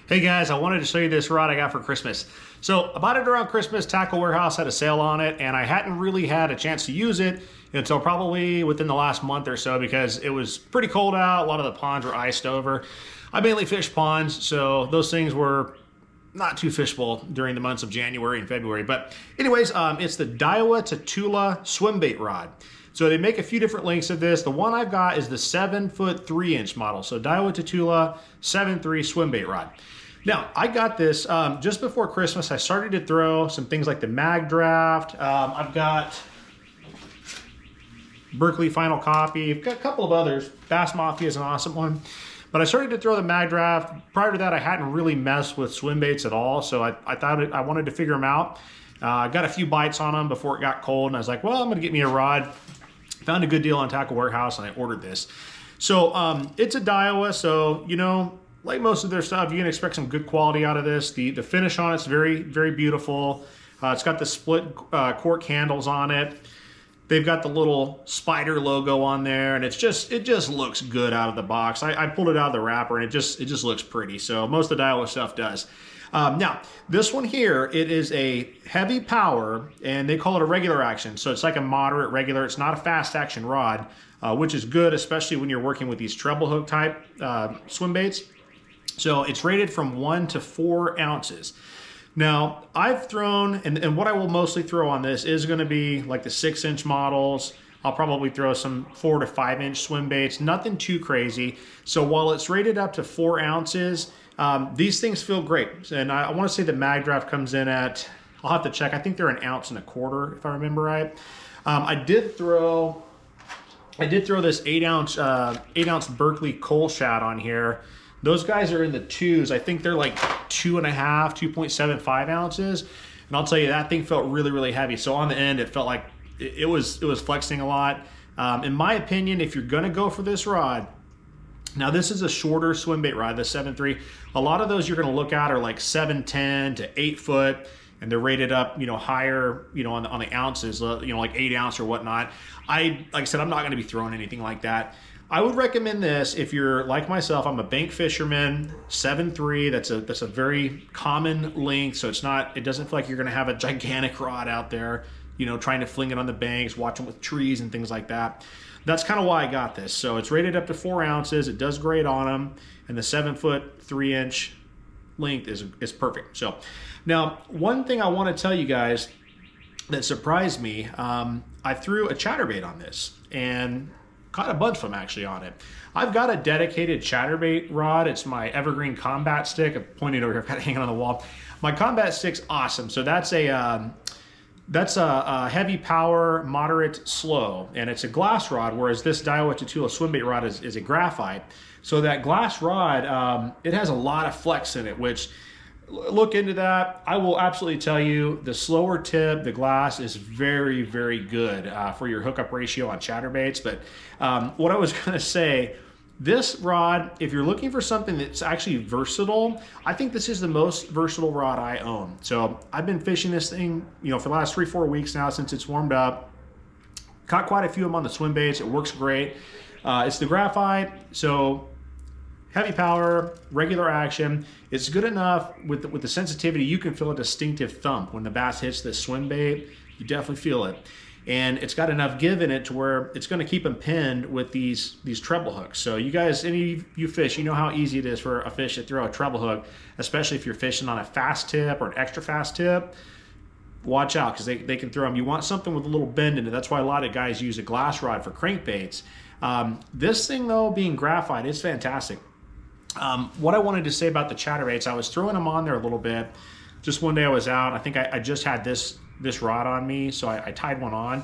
Hey guys, I wanted to show you this rod I got for Christmas. So I bought it around Christmas. Tackle Warehouse had a sale on it, and I hadn't really had a chance to use it until probably within the last month or so because it was pretty cold out. A lot of the ponds were iced over. I mainly fish ponds, so those things were not too fishable during the months of January and February. But anyways, it's the Daiwa Tatula Swimbait rod. So they make a few different lengths of this. The one I've got is the 7-foot 3-inch model. So Daiwa Tatula 7.3 Swimbait rod. Now, I got this just before Christmas. I started to throw some things like the Mag Draft. I've got Berkeley Final Copy. I've got a couple of others. Bass Mafia is an awesome one. But I started to throw the Mag Draft. Prior to that, I hadn't really messed with swim baits at all. So I thought I wanted to figure them out. I got a few bites on them before it got cold. And I was like, well, I'm going to get me a rod. Found a good deal on Tackle Warehouse and I ordered this. So it's a Daiwa, so you know, like most of their stuff, you can expect some good quality out of this. The finish on it's very, very beautiful. It's got the split cork handles on it. They've got the little spider logo on there, and it just looks good out of the box. I pulled it out of the wrapper, and it just looks pretty. So most of the Daiwa stuff does. Now, this one here, it is a heavy power, and they call it a regular action. So it's like a moderate regular. It's not a fast action rod, which is good, especially when you're working with these treble hook type swim baits. So it's rated from 1 to 4 ounces. Now, I've thrown, and what I will mostly throw on this is going to be like the 6-inch models. I'll probably throw some 4 to 5-inch swim baits, nothing too crazy. So while it's rated up to 4 ounces, these things feel great. And I want to say the Mag Draft comes in at, I'll have to check, I think they're 1.25 ounces, if I remember right. I did throw this 8-ounce Berkeley Coal Shad on here. Those guys are in the 2s. I think they're like 2.5, 2.75 ounces. And I'll tell you, that thing felt really, really heavy. So on the end, it felt like it was flexing a lot. In my opinion, if you're gonna go for this rod, now this is a shorter swim bait rod, the 7.3. A lot of those you're gonna look at are like 7.10 to 8 foot, and they're rated up, you know, higher, you know, on the ounces, you know, like 8 ounce or whatnot. Like I said, I'm not gonna be throwing anything like that. I would recommend this if you're like myself. I'm a bank fisherman. 7.3. That's a very common length, so it doesn't feel like you're going to have a gigantic rod out there, you know, trying to fling it on the banks, watching with trees and things like that. That's kind of why I got this. So it's rated up to 4 ounces. It does great on them, and the 7-foot 3-inch length is perfect. So now, one thing I want to tell you guys that surprised me, I threw a chatterbait on this and caught a bunch of them actually on it. I've got a dedicated chatterbait rod. It's my Evergreen Combat Stick. I'm pointing over here, I've got it hanging on the wall. My Combat Stick's awesome. So that's a heavy power, moderate slow, and it's a glass rod, whereas this Daiwa Tatula Swimbait rod is a graphite. So that glass rod, it has a lot of flex in it, which, look into that. I will absolutely tell you, the slower tip, the glass is very, very good for your hookup ratio on chatterbaits. But what I was gonna say, this rod, if you're looking for something that's actually versatile, I think this is the most versatile rod I own. So I've been fishing this thing, you know, for the last 3-4 weeks now since it's warmed up. Caught quite a few of them on the swim baits. It works great. It's the graphite, so heavy power, regular action. It's good enough with the sensitivity. You can feel a distinctive thump when the bass hits this swim bait. You definitely feel it. And it's got enough give in it to where it's going to keep them pinned with these treble hooks. So you guys, any of you fish, you know how easy it is for a fish to throw a treble hook, especially if you're fishing on a fast tip or an extra fast tip. Watch out, because they can throw them. You want something with a little bend in it. That's why a lot of guys use a glass rod for crankbaits. This thing, though, being graphite, it's fantastic. What I wanted to say about the chatterbaits, I was throwing them on there a little bit. Just one day I was out, I think I just had this rod on me, so I tied one on.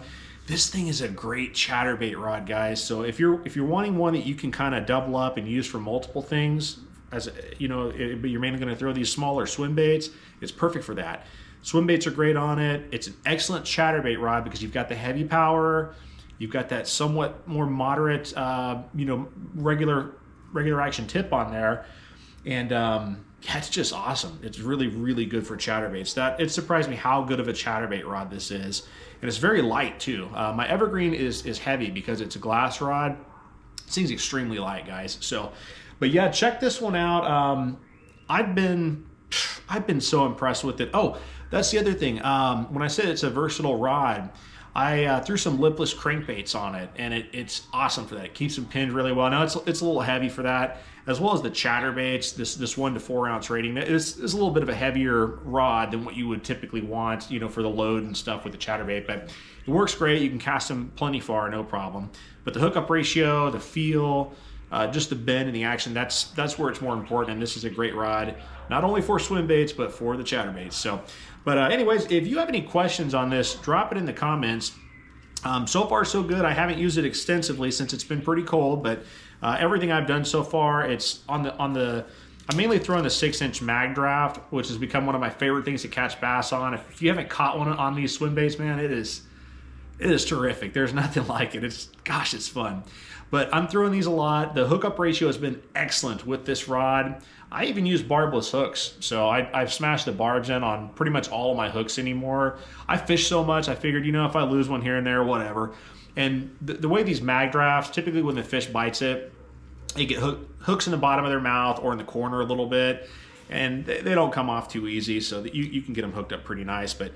This thing is a great chatterbait rod, guys. So if you're wanting one that you can kind of double up and use for multiple things, as you know, but you're mainly going to throw these smaller swim baits, it's perfect for that. Swim baits are great on it. It's an excellent chatterbait rod because you've got the heavy power, you've got that somewhat more moderate, you know, regular action tip on there, and yeah, it's just awesome. It's really, really good for chatterbaits. It surprised me how good of a chatterbait rod this is, and it's very light too. My Evergreen is heavy because it's a glass rod. It seems extremely light, guys. So, but yeah, check this one out. I've been so impressed with it. Oh, that's the other thing. When I said it's a versatile rod, I threw some lipless crankbaits on it, and it's awesome for that. It keeps them pinned really well. Now it's a little heavy for that, as well as the chatterbaits. This 1 to 4 ounce rating is a little bit of a heavier rod than what you would typically want, you know, for the load and stuff with the chatterbait. But it works great. You can cast them plenty far, no problem. But the hookup ratio, the feel, just the bend and the action, that's where it's more important. And this is a great rod, not only for swim baits, but for the chatterbaits. So, but anyways, if you have any questions on this, drop it in the comments. So far, so good. I haven't used it extensively since it's been pretty cold, but everything I've done so far, it's on the I'm mainly throwing the 6-inch mag draft, which has become one of my favorite things to catch bass on. If you haven't caught one on these swim baits, man, it is terrific. There's nothing like it. Gosh, it's fun. But I'm throwing these a lot. The hookup ratio has been excellent with this rod. I even use barbless hooks. So I've smashed the barbs in on pretty much all of my hooks anymore. I fish so much, I figured, you know, if I lose one here and there, whatever. And the way these mag drafts, typically when the fish bites it, they get hooks in the bottom of their mouth or in the corner a little bit, and they don't come off too easy, so that you can get them hooked up pretty nice. But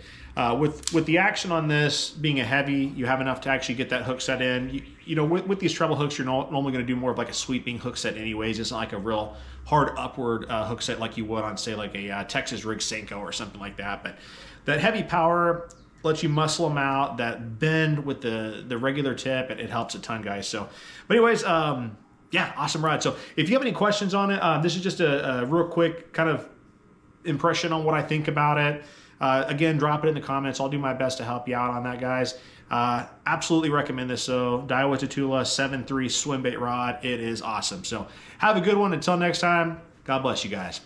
with the action on this being a heavy, you have enough to actually get that hook set in. You know, with these treble hooks, you're normally going to do more of like a sweeping hook set anyways. It's not like a real hard upward hook set like you would on, say, like a Texas rig Senko or something like that. But that heavy power lets you muscle them out. That bend with the regular tip, it helps a ton, guys. So, but anyways, yeah, awesome rod. So if you have any questions on it, this is just a real quick kind of impression on what I think about it. Again, drop it in the comments. I'll do my best to help you out on that, guys. Absolutely recommend this. So Daiwa Tatula 7.3 swim bait rod. It is awesome. So have a good one. Until next time, God bless you guys.